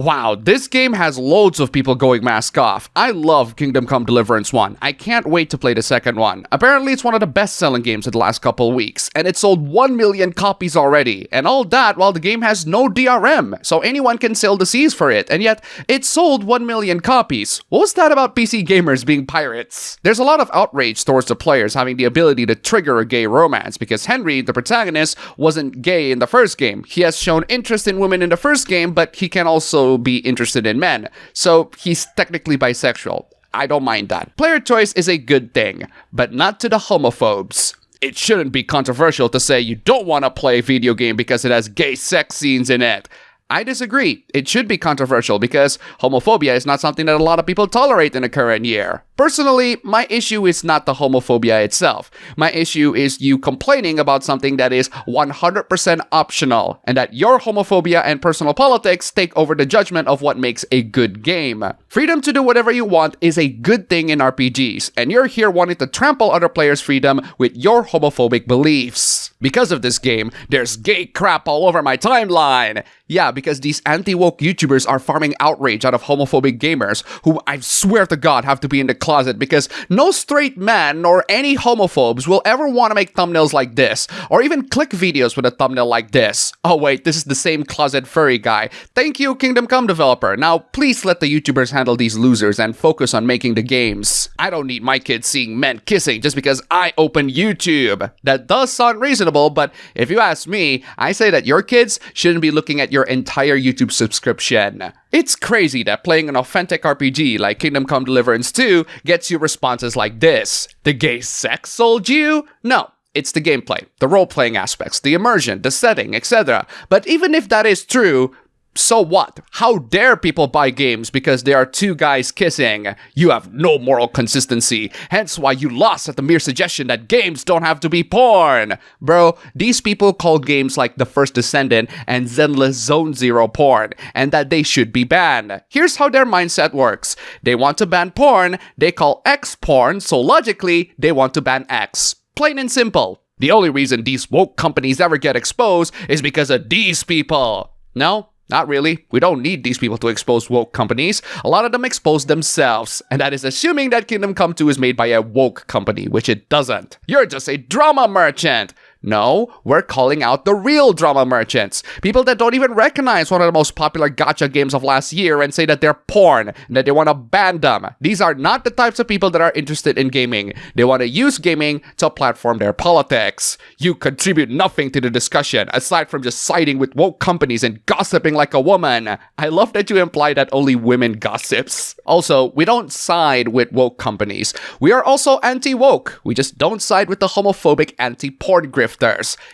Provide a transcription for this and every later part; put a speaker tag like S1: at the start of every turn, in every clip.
S1: Wow, this game has loads of people going mask off. I love Kingdom Come Deliverance 1. I can't wait to play the second one. Apparently, it's one of the best-selling games in the last couple of weeks, and it sold 1 million copies already. And all that while the game has no DRM, so anyone can sail the seas for it, and yet it sold 1 million copies. What was that about PC gamers being pirates? There's a lot of outrage towards the players having the ability to trigger a gay romance, because Henry, the protagonist, wasn't gay in the first game. He has shown interest in women in the first game, but he can also be interested in men, so he's technically bisexual. I don't mind that. Player choice is a good thing, but not to the homophobes. It shouldn't be controversial to say you don't want to play a video game because it has gay sex scenes in it. I disagree. It should be controversial because homophobia is not something that a lot of people tolerate in the current year. Personally, my issue is not the homophobia itself. My issue is you complaining about something that is 100% optional, and that your homophobia and personal politics take over the judgment of what makes a good game. Freedom to do whatever you want is a good thing in RPGs, and you're here wanting to trample other players' freedom with your homophobic beliefs. Because of this game, there's gay crap all over my timeline. Yeah, because these anti-woke YouTubers are farming outrage out of homophobic gamers who I swear to God have to be in the closet, because no straight man nor any homophobes will ever want to make thumbnails like this, or even click videos with a thumbnail like this. Oh wait, this is the same closet furry guy. Thank you, Kingdom Come developer. Now please let the YouTubers handle these losers and focus on making the games. I don't need my kids seeing men kissing just because I open YouTube. That does sound reasonable, but if you ask me, I say that your kids shouldn't be looking at your entire YouTube subscription. It's crazy that playing an authentic RPG like Kingdom Come Deliverance II gets you responses like this. The gay sex sold you? No. It's the gameplay, the role-playing aspects, the immersion, the setting, etc. But even if that is true, so what? How dare people buy games because there are two guys kissing? You have no moral consistency, hence why you lost at the mere suggestion that games don't have to be porn. Bro, these people call games like The First Descendant and Zenless Zone Zero porn, and that they should be banned. Here's how their mindset works. They want to ban porn, they call X porn, so logically, they want to ban X. Plain and simple. The only reason these woke companies ever get exposed is because of these people. No? Not really. We don't need these people to expose woke companies. A lot of them expose themselves. And that is assuming that Kingdom Come 2 is made by a woke company, which it doesn't. You're just a drama merchant. No, we're calling out the real drama merchants. People that don't even recognize one of the most popular gacha games of last year and say that they're porn and that they want to ban them. These are not the types of people that are interested in gaming. They want to use gaming to platform their politics. You contribute nothing to the discussion aside from just siding with woke companies and gossiping like a woman. I love that you imply that only women gossips. Also, we don't side with woke companies. We are also anti-woke. We just don't side with the homophobic anti-porn grifters.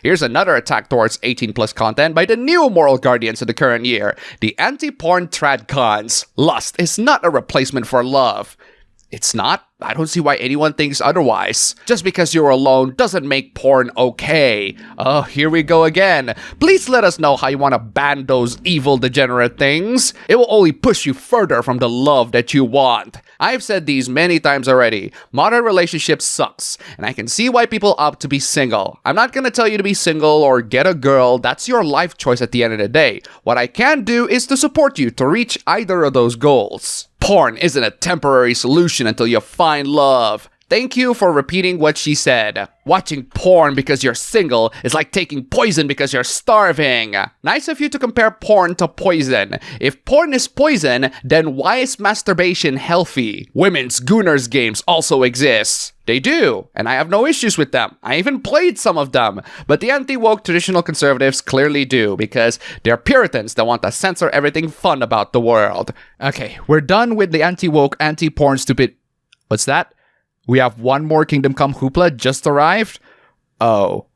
S1: Here's another attack towards 18+ content by the new moral guardians of the current year, the anti-porn tradcons. Lust is not a replacement for love. It's not. I don't see why anyone thinks otherwise. Just because you're alone doesn't make porn okay. Oh, here we go again. Please let us know how you want to ban those evil degenerate things. It will only push you further from the love that you want. I've said these many times already. Modern relationships sucks, and I can see why people opt to be single. I'm not gonna tell you to be single or get a girl. That's your life choice at the end of the day. What I can do is to support you to reach either of those goals. Porn isn't a temporary solution until you find love. Thank you for repeating what she said. Watching porn because you're single is like taking poison because you're starving. Nice of you to compare porn to poison. If porn is poison, then why is masturbation healthy? Women's Gooners games also exist. They do, and I have no issues with them. I even played some of them. But the anti-woke traditional conservatives clearly do, because they're Puritans that want to censor everything fun about the world. Okay, we're done with the anti-woke, anti-porn stupid... What's that? We have one more Kingdom Come hoopla just arrived? Oh,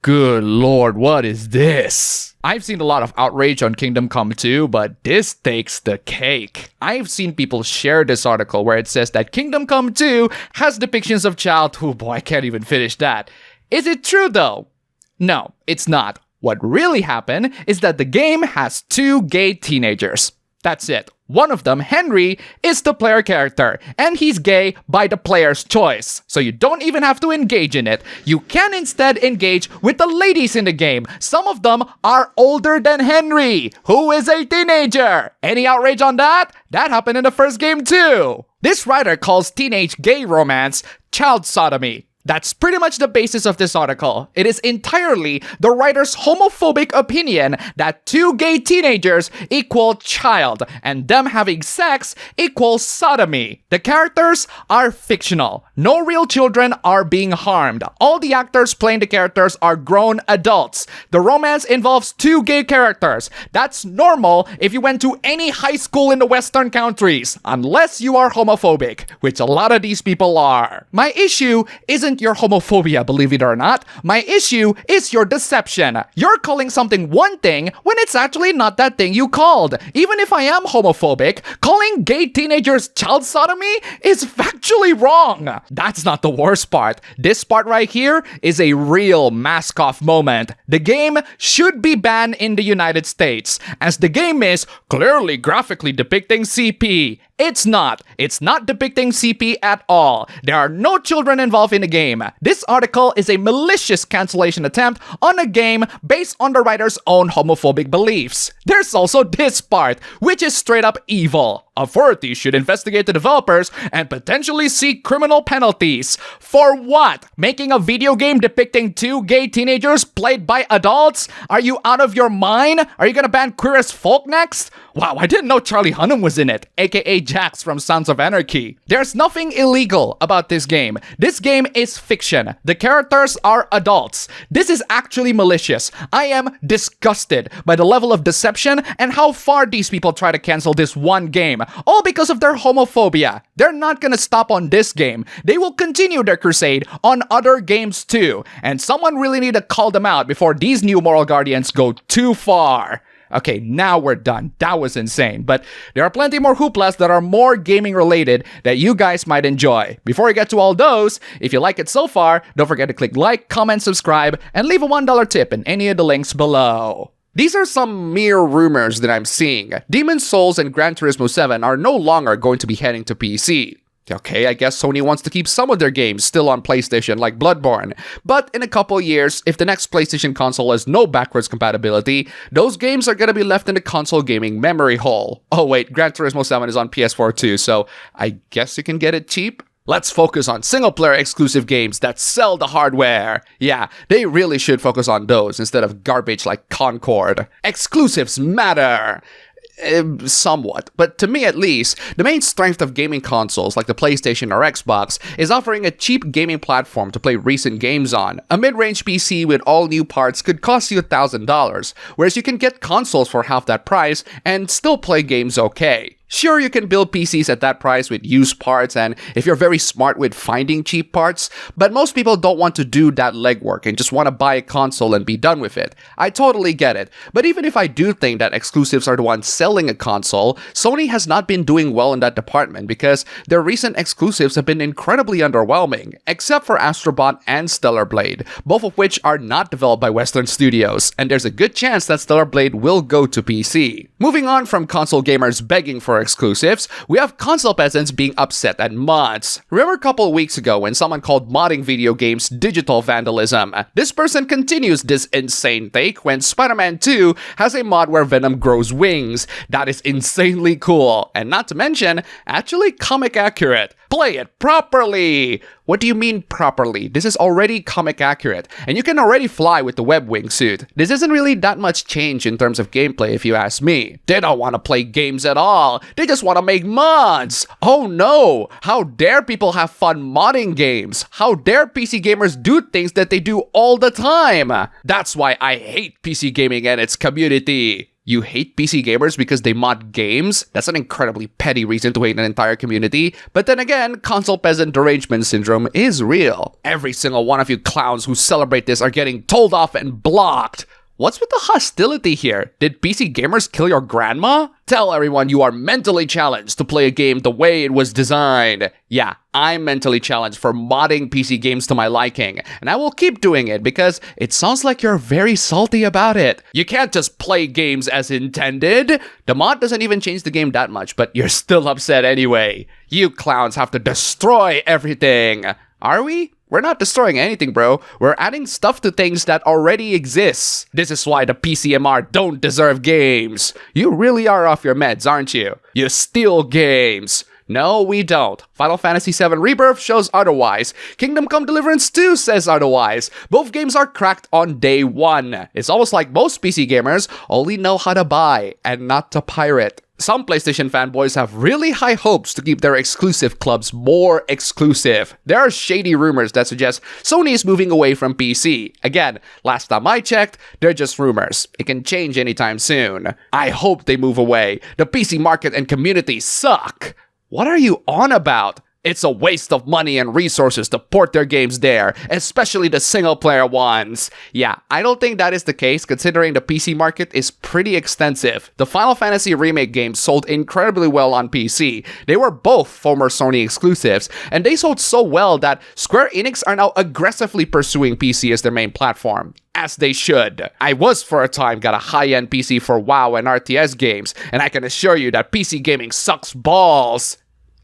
S1: good lord, what is this? I've seen a lot of outrage on Kingdom Come 2, but this takes the cake. I've seen people share this article where it says that Kingdom Come 2 has depictions of child... Oh boy, I can't even finish that. Is it true though? No, it's not. What really happened is that the game has two gay teenagers. That's it. One of them, Henry, is the player character, and he's gay by the player's choice. So you don't even have to engage in it. You can instead engage with the ladies in the game. Some of them are older than Henry, who is a teenager. Any outrage on that? That happened in the first game too. This writer calls teenage gay romance child sodomy. That's pretty much the basis of this article. It is entirely the writer's homophobic opinion that two gay teenagers equal child, and them having sex equals sodomy. The characters are fictional. No real children are being harmed. All the actors playing the characters are grown adults. The romance involves two gay characters. That's normal if you went to any high school in the Western countries, unless you are homophobic, which a lot of these people are. My issue isn't your homophobia, believe it or not. My issue is your deception. You're calling something one thing when it's actually not that thing you called. Even if I am homophobic, calling gay teenagers child sodomy is factually wrong. That's not the worst part. This part right here is a real mask-off moment. The game should be banned in the United States, as the game is clearly graphically depicting CP. It's not. It's not depicting CP at all. There are no children involved in the game. This article is a malicious cancellation attempt on a game based on the writer's own homophobic beliefs. There's also this part, which is straight up evil. Authorities should investigate the developers and potentially seek criminal penalties. For what? Making a video game depicting two gay teenagers played by adults? Are you out of your mind? Are you gonna ban Queer as Folk next? Wow, I didn't know Charlie Hunnam was in it, aka Jax from Sons of Anarchy. There's nothing illegal about this game. This game is fiction. The characters are adults. This is actually malicious. I am disgusted by the level of deception and how far these people try to cancel this one game, all because of their homophobia. They're not gonna stop on this game. They will continue their crusade on other games too, and someone really need to call them out before these new moral guardians go too far. Okay, now we're done. That was insane. But there are plenty more hooplas that are more gaming related that you guys might enjoy. Before we get to all those, if you like it so far, don't forget to click like, comment, subscribe, and leave a $1 tip in any of the links below. These are some mere rumors that I'm seeing. Demon's Souls and Gran Turismo 7 are no longer going to be heading to PC. Okay, I guess Sony wants to keep some of their games still on PlayStation, like Bloodborne. But in a couple years, if the next PlayStation console has no backwards compatibility, those games are gonna be left in the console gaming memory hole. Oh wait, Gran Turismo 7 is on PS4 too, so I guess you can get it cheap? Let's focus on single-player exclusive games that sell the hardware. Yeah, they really should focus on those instead of garbage like Concord. Exclusives matter. Somewhat, but to me at least, the main strength of gaming consoles like the PlayStation or Xbox is offering a cheap gaming platform to play recent games on. A mid-range PC with all new parts could cost you $1,000, whereas you can get consoles for half that price and still play games okay. Sure, you can build PCs at that price with used parts and if you're very smart with finding cheap parts, but most people don't want to do that legwork and just want to buy a console and be done with it. I totally get it, but even if I do think that exclusives are the ones selling a console, Sony has not been doing well in that department because their recent exclusives have been incredibly underwhelming, except for Astrobot and Stellar Blade, both of which are not developed by Western studios, and there's a good chance that Stellar Blade will go to PC. Moving on from console gamers begging for exclusives, we have console peasants being upset at mods. Remember a couple of weeks ago when someone called modding video games digital vandalism? This person continues this insane take when Spider-Man 2 has a mod where Venom grows wings. That is insanely cool, and not to mention, actually comic accurate. Play it properly! What do you mean properly? This is already comic accurate, and you can already fly with the web wingsuit. This isn't really that much change in terms of gameplay if you ask me. They don't want to play games at all. They just want to make mods. Oh no! How dare people have fun modding games? How dare PC gamers do things that they do all the time? That's why I hate PC gaming and its community. You hate PC gamers because they mod games? That's an incredibly petty reason to hate an entire community. But then again, console peasant derangement syndrome is real. Every single one of you clowns who celebrate this are getting told off and blocked. What's with the hostility here? Did PC gamers kill your grandma? Tell everyone you are mentally challenged to play a game the way it was designed. Yeah, I'm mentally challenged for modding PC games to my liking, and I will keep doing it because it sounds like you're very salty about it. You can't just play games as intended. The mod doesn't even change the game that much, but you're still upset anyway. You clowns have to destroy everything. Are we? We're not destroying anything, bro. We're adding stuff to things that already exist. This is why the PCMR don't deserve games. You really are off your meds, aren't you? You steal games. No, we don't. Final Fantasy VII Rebirth shows otherwise. Kingdom Come Deliverance II says otherwise. Both games are cracked on day one. It's almost like most PC gamers only know how to buy and not to pirate. Some PlayStation fanboys have really high hopes to keep their exclusive clubs more exclusive. There are shady rumors that suggest Sony is moving away from PC. Again, last time I checked, they're just rumors. It can change anytime soon. I hope they move away. The PC market and community suck. What are you on about? It's a waste of money and resources to port their games there, especially the single-player ones. Yeah, I don't think that is the case considering the PC market is pretty extensive. The Final Fantasy Remake games sold incredibly well on PC. They were both former Sony exclusives, and they sold so well that Square Enix are now aggressively pursuing PC as their main platform. As they should. I was for a time got a high-end PC for WoW and RTS games, and I can assure you that PC gaming sucks balls.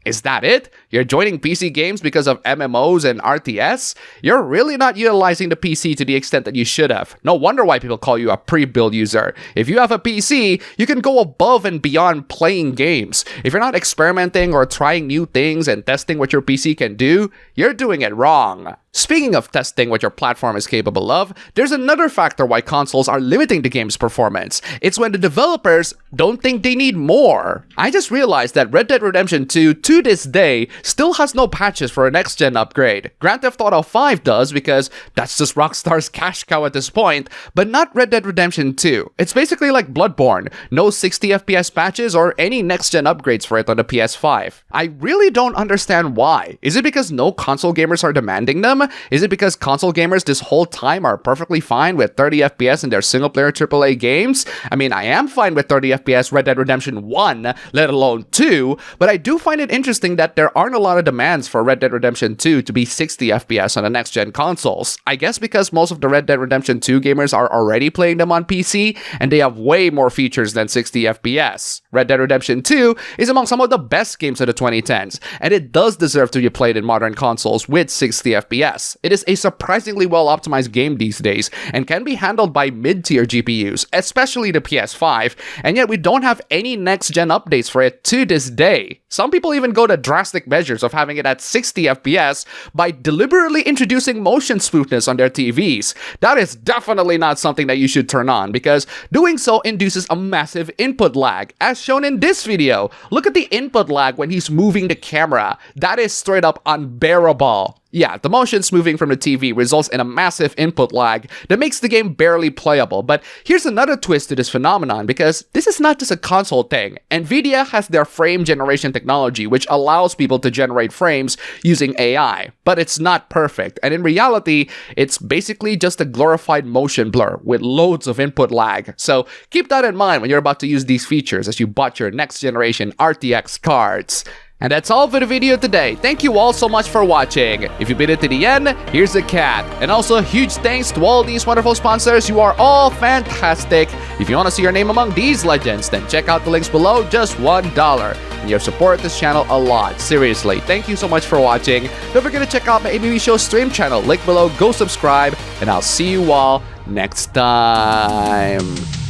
S1: Is that it? You're joining PC games because of MMOs and RTS? You're really not utilizing the PC to the extent that you should have. No wonder why people call you a pre-build user. If you have a PC, you can go above and beyond playing games. If you're not experimenting or trying new things and testing what your PC can do, you're doing it wrong. Speaking of testing what your platform is capable of, there's another factor why consoles are limiting the game's performance. It's when the developers don't think they need more. I just realized that Red Dead Redemption 2, to this day, still has no patches for a next-gen upgrade. Grand Theft Auto 5 does because that's just Rockstar's cash cow at this point, but not Red Dead Redemption 2. It's basically like Bloodborne. No 60 FPS patches or any next-gen upgrades for it on the PS5. I really don't understand why. Is it because no console gamers are demanding them? Is it because console gamers this whole time are perfectly fine with 30 FPS in their single-player AAA games? I mean, I am fine with 30 FPS Red Dead Redemption 1, let alone 2, but I do find it interesting that there aren't a lot of demands for Red Dead Redemption 2 to be 60 FPS on the next-gen consoles. I guess because most of the Red Dead Redemption 2 gamers are already playing them on PC, and they have way more features than 60 FPS. Red Dead Redemption 2 is among some of the best games of the 2010s, and it does deserve to be played in modern consoles with 60 FPS. It is a surprisingly well-optimized game these days, and can be handled by mid-tier GPUs, especially the PS5, and yet we don't have any next-gen updates for it to this day. Some people even go to drastic measures of having it at 60 FPS by deliberately introducing motion smoothness on their TVs. That is definitely not something that you should turn on, because doing so induces a massive input lag, as shown in this video. Look at the input lag when he's moving the camera. That is straight up unbearable. Yeah, the motion smoothing from the TV results in a massive input lag that makes the game barely playable. But here's another twist to this phenomenon, because this is not just a console thing. Nvidia has their frame generation technology, which allows people to generate frames using AI. But it's not perfect, and in reality, it's basically just a glorified motion blur with loads of input lag. So keep that in mind when you're about to use these features as you bought your next generation RTX cards. And that's all for the video today. Thank you all so much for watching. If you made it to the end, here's a cat. And also, huge thanks to all these wonderful sponsors. You are all fantastic. If you want to see your name among these legends, then check out the links below, just $1. And you have supported this channel a lot. Seriously, thank you so much for watching. Don't forget to check out my ABB Show stream channel. Link below, go subscribe, and I'll see you all next time.